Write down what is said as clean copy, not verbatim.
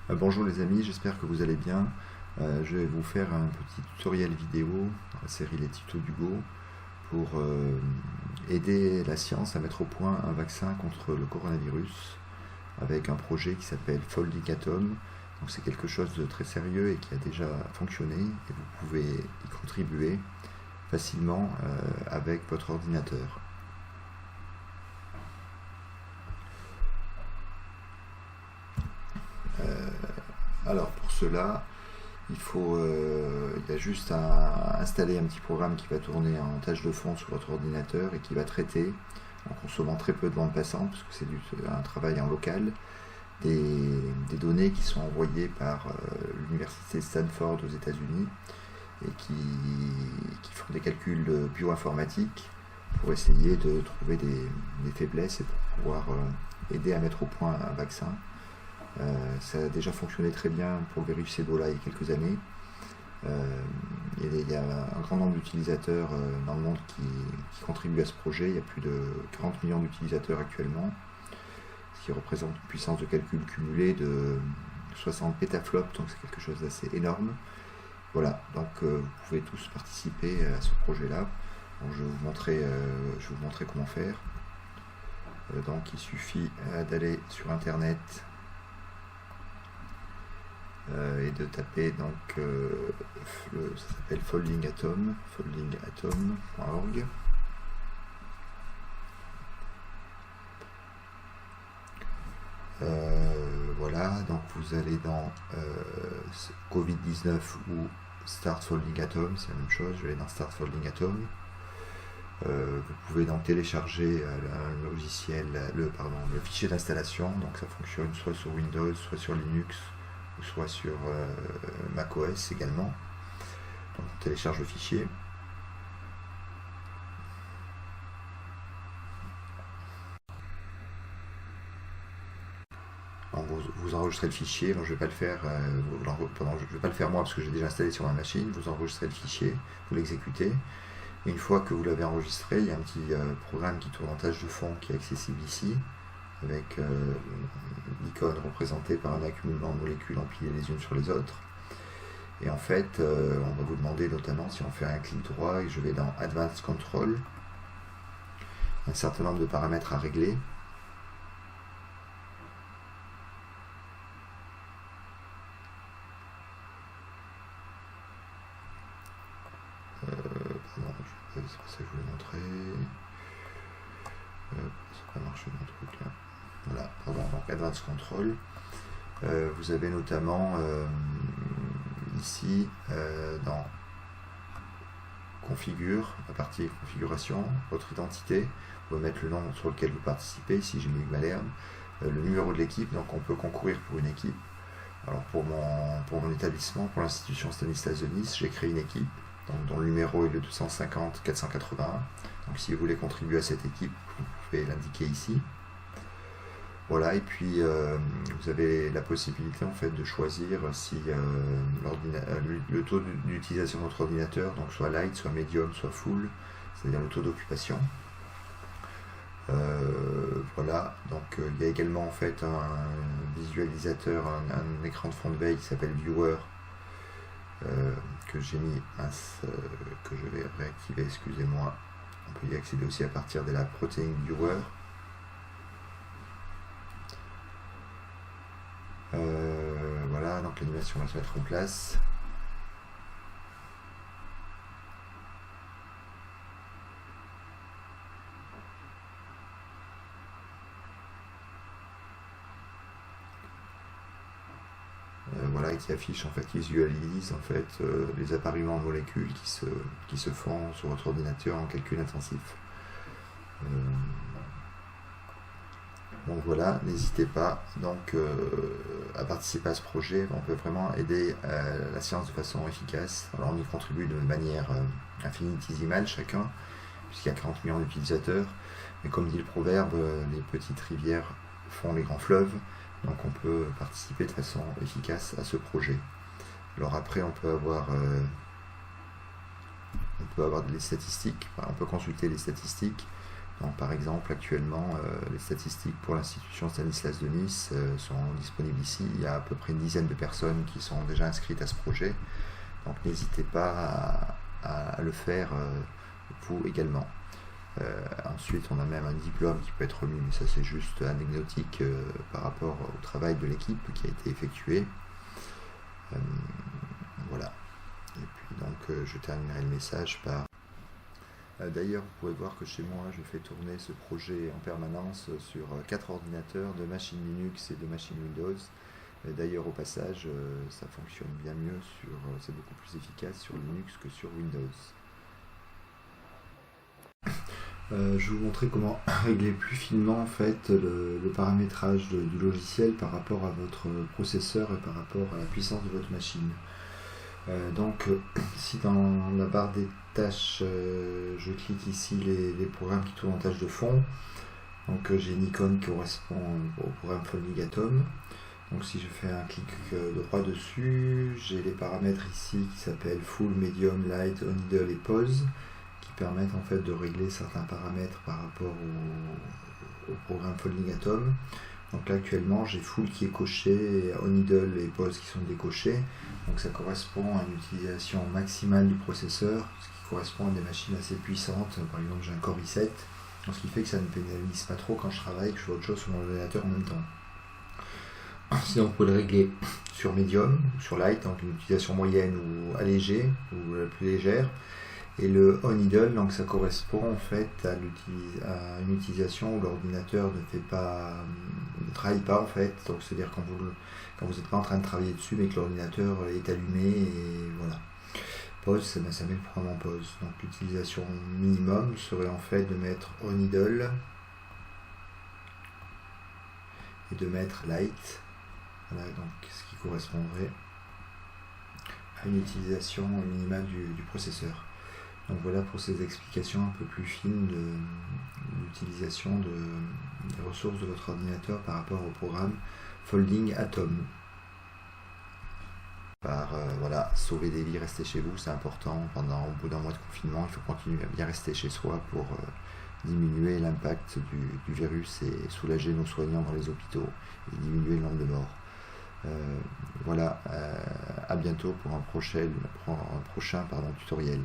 Bonjour les amis, j'espère que vous allez bien. Je vais vous faire un petit tutoriel vidéo dans la série Les tutos d'Hugo pour aider la science à mettre au point un vaccin contre le coronavirus avec un projet qui s'appelle Folding Atom. Donc c'est quelque chose de très sérieux et qui a déjà fonctionné et vous pouvez y contribuer facilement avec votre ordinateur. Alors pour cela, il y a juste à installer un petit programme qui va tourner en tâche de fond sur votre ordinateur et qui va traiter, en consommant très peu de bande passante, parce que c'est un travail en local, des données qui sont envoyées par l'université Stanford aux États-Unis et qui font des calculs bioinformatiques pour essayer de trouver des faiblesses et pour pouvoir aider à mettre au point un vaccin. Ça a déjà fonctionné très bien pour le virus Ebola il y a quelques années. Il y a un grand nombre d'utilisateurs dans le monde qui contribuent à ce projet. Il y a plus de 40 millions d'utilisateurs actuellement, ce qui représente une puissance de calcul cumulée de 60 pétaflops, donc c'est quelque chose d'assez énorme. Voilà, donc vous pouvez tous participer à ce projet-là. Donc, je vais vous montrer comment faire. Donc il suffit d'aller sur internet et de taper donc ça s'appelle Folding Atom, foldingatom.org. Voilà, donc vous allez dans Covid-19 ou Start Folding Atom, c'est la même chose. Je vais dans Start Folding Atom. Vous pouvez donc télécharger le logiciel, le fichier d'installation. Donc ça fonctionne soit sur Windows, soit sur Linux, ou soit sur macOS également. Donc on télécharge le fichier. Donc vous enregistrez le fichier. Alors je ne vais pas le faire. Je vais pas le faire moi parce que j'ai déjà installé sur ma machine. Vous enregistrez le fichier, vous l'exécutez. Et une fois que vous l'avez enregistré, il y a un petit programme qui tourne en tâche de fond qui est accessible ici, avec l'icône représentée par un accumulement de molécules empilées les unes sur les autres. Et en fait, on va vous demander notamment, si on fait un clic droit et je vais dans Advanced Control, un certain nombre de paramètres à régler. Pardon, c'est pas ça que je voulais montrer. Ça n'a pas marché mon truc là. Voilà, pardon, donc Advanced Control. Vous avez notamment ici dans Configure, la partie configuration, votre identité, vous pouvez mettre le nom sur lequel vous participez, ici j'ai mis Malherbe, le numéro de l'équipe, donc on peut concourir pour une équipe. Alors pour mon établissement, pour l'institution Stanislas de Nice, j'ai créé une équipe, donc dont le numéro est le 250 481. Donc si vous voulez contribuer à cette équipe, vous pouvez l'indiquer ici. Voilà, et puis vous avez la possibilité en fait de choisir si le taux d'utilisation de votre ordinateur, donc soit light, soit medium, soit full, c'est-à-dire le taux d'occupation. Voilà, donc il y a également en fait un visualisateur, un écran de fond de veille qui s'appelle Viewer, que j'ai mis, que je vais réactiver, excusez-moi. On peut y accéder aussi à partir de la Protein Viewer. Voilà, donc l'animation va se mettre en place. Voilà, et qui affiche en fait, qui visualise en fait les appariements de molécules qui se font sur votre ordinateur en calcul intensif. Donc voilà, n'hésitez pas donc à participer à ce projet. On peut vraiment aider la science de façon efficace. Alors on y contribue de manière infinitésimale chacun, puisqu'il y a 40 millions d'utilisateurs. Mais comme dit le proverbe, les petites rivières font les grands fleuves. Donc on peut participer de façon efficace à ce projet. Alors après on peut avoir des statistiques, on peut consulter les statistiques Donc, par exemple, actuellement, les statistiques pour l'institution Stanislas de Nice sont disponibles ici. Il y a à peu près une dizaine de personnes qui sont déjà inscrites à ce projet. Donc, n'hésitez pas à le faire vous également. Ensuite, on a même un diplôme qui peut être remis, mais ça c'est juste anecdotique par rapport au travail de l'équipe qui a été effectué. Voilà. Et puis donc, je terminerai le message par... D'ailleurs, vous pouvez voir que chez moi, je fais tourner ce projet en permanence sur 4 ordinateurs, 2 machines Linux et 2 machines Windows. D'ailleurs, au passage, ça fonctionne bien mieux, c'est beaucoup plus efficace sur Linux que sur Windows. Je vais vous montrer comment régler plus finement en fait le paramétrage du logiciel par rapport à votre processeur et par rapport à la puissance de votre machine. Donc si dans la barre des tâches je clique ici les programmes qui tournent en tâche de fond, donc j'ai une icône qui correspond au programme Folding Atom. Donc si je fais un clic droit dessus, j'ai les paramètres ici qui s'appellent Full, Medium, Light, On Idle et Pause, qui permettent en fait de régler certains paramètres par rapport au programme Folding Atom. Donc là actuellement j'ai Full qui est coché, On Idle et Pause qui sont décochés. Donc ça correspond à une utilisation maximale du processeur, ce qui correspond à des machines assez puissantes. Par exemple j'ai un Core i7, ce qui fait que ça ne pénalise pas trop quand je travaille, que je fais autre chose sur mon ordinateur en même temps. Sinon vous pouvez le régler sur Medium ou sur Light, donc une utilisation moyenne ou allégée ou la plus légère. Et le On Idle, donc ça correspond en fait à une utilisation où l'ordinateur ne travaille pas en fait. Donc c'est-à-dire quand vous n'êtes pas en train de travailler dessus mais que l'ordinateur est allumé et voilà. Pause, ça met le programme en pause. Donc l'utilisation minimum serait en fait de mettre On Idle et de mettre Light. Voilà, donc ce qui correspondrait à une utilisation minimale du processeur. Donc voilà pour ces explications un peu plus fines de l'utilisation des ressources de votre ordinateur par rapport au programme Folding Atom. Voilà, sauver des vies, rester chez vous, c'est important. Au bout d'un mois de confinement, il faut continuer à bien rester chez soi pour diminuer l'impact du virus et soulager nos soignants dans les hôpitaux et diminuer le nombre de morts. Voilà, à bientôt pour un prochain tutoriel.